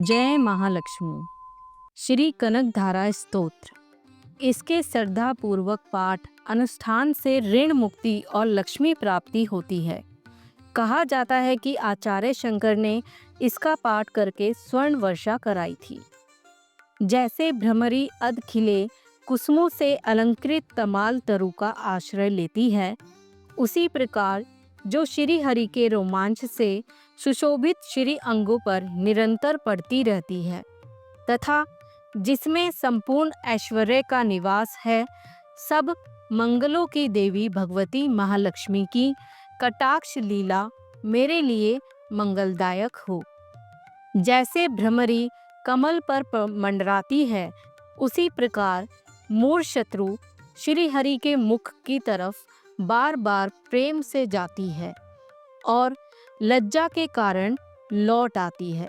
जय महालक्ष्मी। श्री कनक धारा स्तोत्र। इसके श्रद्धा पूर्वक पाठ अनुष्ठान से ऋण मुक्ति और लक्ष्मी प्राप्ति होती है। कहा जाता है कि आचार्य शंकर ने इसका पाठ करके स्वर्ण वर्षा कराई थी। जैसे भ्रमरी अध खिले कुसुमों से अलंकृत तमाल तरु का आश्रय लेती है, उसी प्रकार जो श्री हरि के रोमांच से सुशोभित श्री अंगों पर निरंतर पड़ती रहती है तथा जिसमें संपूर्ण ऐश्वर्य का निवास है, सब मंगलों की देवी भगवती महालक्ष्मी की कटाक्ष लीला मेरे लिए मंगलदायक हो। जैसे भ्रमरी कमल पर मंडराती है, उसी प्रकार मूढ़ शत्रु श्री हरि के मुख की तरफ बार बार प्रेम से जाती है और लज्जा के कारण लौट आती है।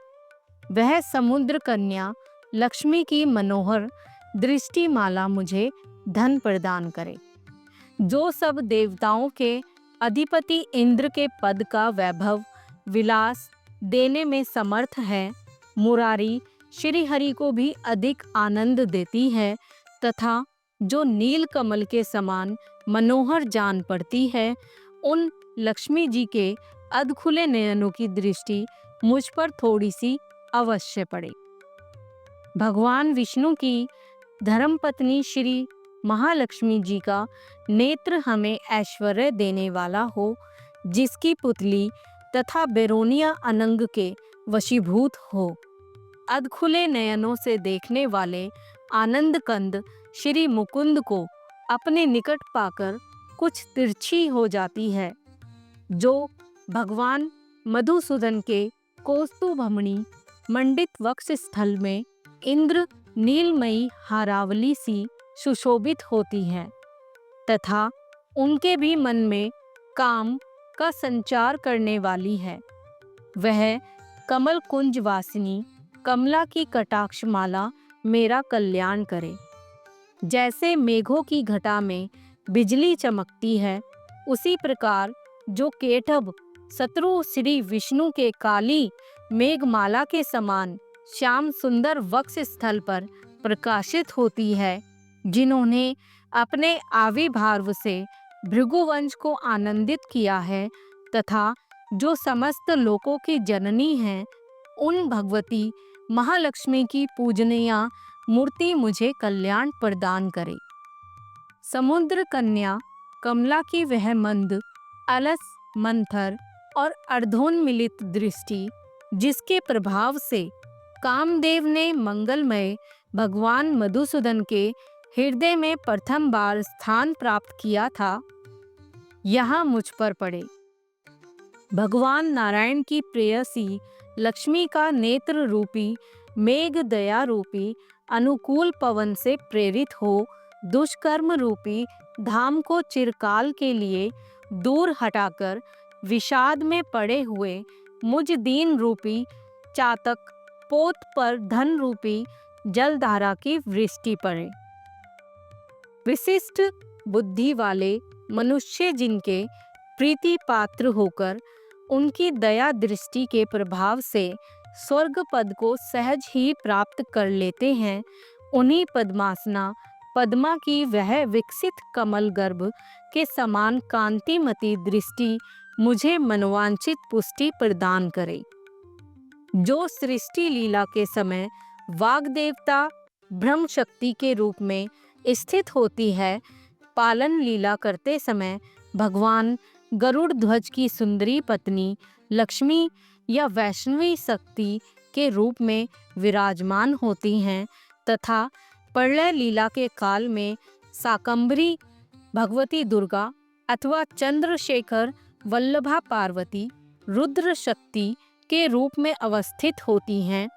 वह समुद्र कन्या लक्ष्मी की मनोहर दृष्टिमाला मुझे धन प्रदान करे। जो सब देवताओं के अधिपति इंद्र के पद का वैभव विलास देने में समर्थ है, मुरारी श्री हरि को भी अधिक आनंद देती है तथा जो नील कमल के समान मनोहर जान पड़ती है, उन लक्ष्मी जी के अधखुले नयनों की दृष्टि मुझ पर थोड़ी सी अवश्य पड़े। भगवान विष्णु की धर्मपत्नी श्री महालक्ष्मी जी का नेत्र हमें ऐश्वर्य देने वाला हो, जिसकी पुतली तथा बेरोनिया अनंग के वशीभूत हो। अधखुले नयनों से देखने वाले आनंद कंद श्री मुकुंद को अपने निकट पाकर कुछ तिरछी हो जाती है। जो भगवान मधुसूदन के कौस्तुभमणि मंडित वक्ष स्थल में इंद्र नीलमयी हारावली सी सुशोभित होती हैं तथा उनके भी मन में काम का संचार करने वाली है। वह कमल कुंज वासिनी कमला की कटाक्ष माला मेरा कल्याण करे। जैसे मेघों की घटा में बिजली चमकती है, उसी प्रकार जो केटभ शत्रु श्री विष्णु के काली मेघमाला के समान श्याम सुंदर वक्ष स्थल पर प्रकाशित होती है, जिन्होंने अपने आविर्भाव से भृगुवंश को आनंदित किया है तथा जो समस्त लोकों की जननी हैं, उन भगवती महालक्ष्मी की पूजनीय मूर्ति मुझे कल्याण प्रदान करे। समुद्र कन्या कमला की वह मंद अलस मंथर और अर्धोन्मिलित दृष्टि, जिसके प्रभाव से कामदेव ने मंगलमय भगवान मधुसूदन के हृदय में प्रथम बार स्थान प्राप्त किया था, यहाँ मुझ पर पड़े। भगवान नारायण की प्रेयसी लक्ष्मी का नेत्र रूपी मेघ दया रूपी अनुकूल पवन से प्रेरित हो दुष्कर्म रूपी धाम को चिरकाल के लिए दूर हटाकर विषाद में पड़े हुए मुझ दीन रूपी चातक पोत पर धन रूपी जलधारा की वृष्टि पड़े। विशिष्ट बुद्धि वाले मनुष्य जिनके प्रीति पात्र होकर उनकी दया दृष्टि के प्रभाव से स्वर्ग पद को सहज ही प्राप्त कर लेते हैं, उन्हीं पद्मासना पद्मा की वह विकसित कमल गर्भ के समान कांतिमती दृष्टि मुझे मनोवांछित पुष्टि प्रदान करे। जो सृष्टि लीला के समय वाग्देवता ब्रह्म शक्ति के रूप में स्थित होती है, पालन लीला करते समय भगवान गरुड़ ध्वज की सुंदरी पत्नी लक्ष्मी या वैष्णवी शक्ति के रूप में विराजमान होती हैं तथा प्रलय लीला के काल में शाकंभरी भगवती दुर्गा अथवा चंद्रशेखर वल्लभा पार्वती रुद्र शक्ति के रूप में अवस्थित होती हैं।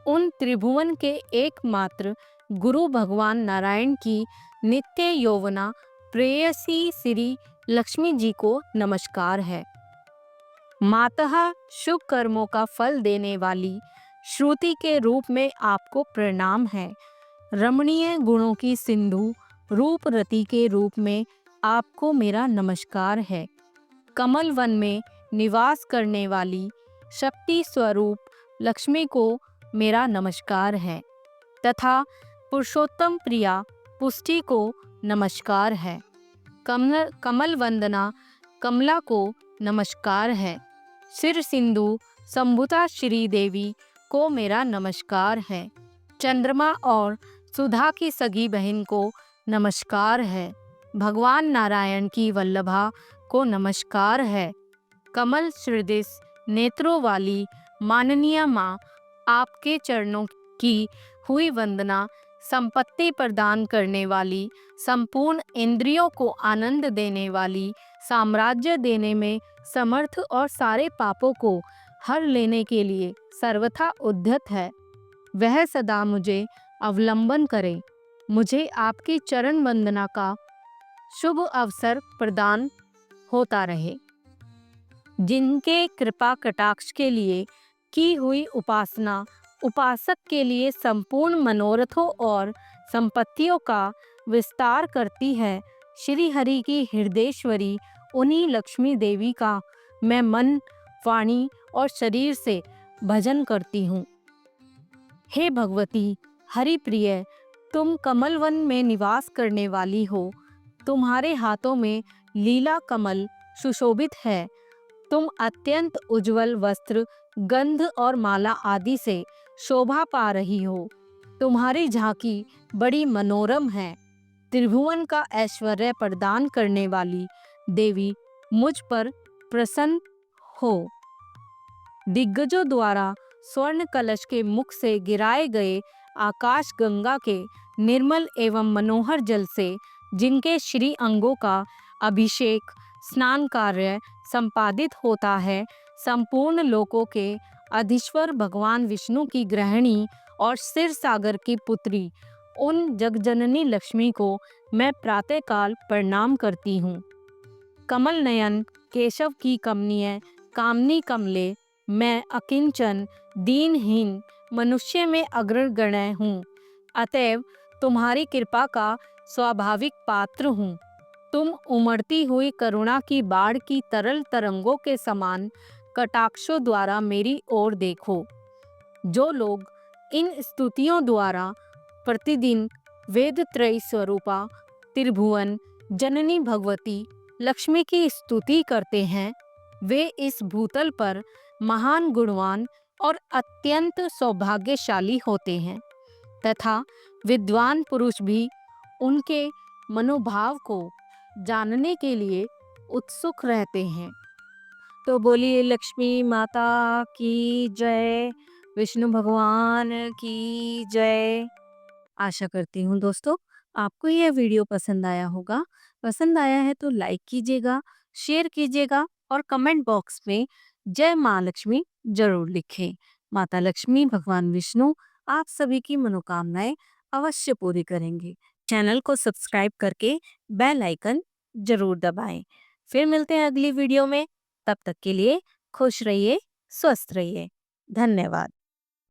उन त्रिभुवन के एकमात्र गुरु भगवान नारायण की नित्य यौवना प्रेयसी श्री लक्ष्मी जी को नमस्कार है। मातः शुभ कर्मों का फल देने वाली श्रुति के रूप में आपको प्रणाम है। रमणीय गुणों की सिंधु रूप रति के रूप में आपको मेरा नमस्कार है। कमल वन में निवास करने वाली शक्ति स्वरूप लक्ष्मी को मेरा नमस्कार है तथा पुरुषोत्तम प्रिया पुष्टि को नमस्कार है। कमल वंदना कमला को नमस्कार है। सिर सिंधु संभुता श्री देवी को मेरा नमस्कार है। चंद्रमा और सुधा की सगी बहन को नमस्कार है। भगवान नारायण की वल्लभा को नमस्कार है। कमल सदृश नेत्रों वाली माननीय माँ, आपके चरणों की हुई वंदना संपत्ति प्रदान करने वाली, संपूर्ण इंद्रियों को आनंद देने वाली, साम्राज्य देने में समर्थ और सारे पापों को हर लेने के लिए सर्वथा उद्यत है। वह सदा मुझे अवलंबन करे, मुझे आपकी चरण वंदना का शुभ अवसर प्रदान होता रहे। जिनके कृपा कटाक्ष के लिए की हुई उपासना उपासक के लिए संपूर्ण मनोरथों और संपत्तियों का विस्तार करती है, श्री हरि की हृदयेश्वरी उन्हीं लक्ष्मी देवी का मैं मन, वाणी और शरीर से भजन करती हूँ। हे भगवती हरि प्रिय, तुम कमलवन में निवास करने वाली हो। तुम्हारे हाथों में लीला कमल सुशोभित है। तुम अत्यंत उज्जवल वस्त्र, गंध और माला आदि से शोभा पा रही हो। तुम्हारी झांकी बड़ी मनोरम है। त्रिभुवन का ऐश्वर्य प्रदान करने वाली देवी मुझ पर प्रसन्न हो। दिग्गजों द्वारा स्वर्ण कलश के मुख से गिराए गए आकाश गंगा के निर्मल एवं मनोहर जल से जिनके श्री अंगों का अभिषेक स्नान कार्य संपादित होता है, संपूर्ण लोकों के अधीश्वर भगवान विष्णु की गृहिणी और क्षीर सागर की पुत्री उन जगजननी लक्ष्मी को मैं प्रातःकाल प्रणाम करती हूँ। कमल नयन केशव की कमनीय कामनी कमले, मैं अकिंचन दीनहीन मनुष्य में अग्रगण्य हूँ, अतएव तुम्हारी कृपा का स्वाभाविक पात्र हूँ। तुम उमड़ती हुई करुणा की बाढ़ की तरल तरंगों के समान कटाक्षों द्वारा मेरी ओर देखो। जो लोग इन स्तुतियों द्वारा प्रतिदिन वेद त्रयी स्वरूपा त्रिभुवन जननी भगवती लक्ष्मी की स्तुति करते हैं, वे इस भूतल पर महान गुणवान और अत्यंत सौभाग्यशाली होते हैं तथा विद्वान पुरुष भी उनके मनोभाव को जानने के लिए उत्सुक रहते हैं। तो बोलिए लक्ष्मी माता की जय, विष्णु भगवान की जय। आशा करती हूँ दोस्तों आपको यह वीडियो पसंद आया होगा। पसंद आया है तो लाइक कीजिएगा, शेयर कीजिएगा और कमेंट बॉक्स में जय माँ लक्ष्मी जरूर लिखें। माता लक्ष्मी भगवान विष्णु आप सभी की मनोकामनाएं अवश्य पूरी करेंगे। चैनल को सब्सक्राइब करके बेल आइकन जरूर दबाएं। फिर मिलते हैं अगली वीडियो में। तब तक के लिए खुश रहिए, स्वस्थ रहिए। धन्यवाद।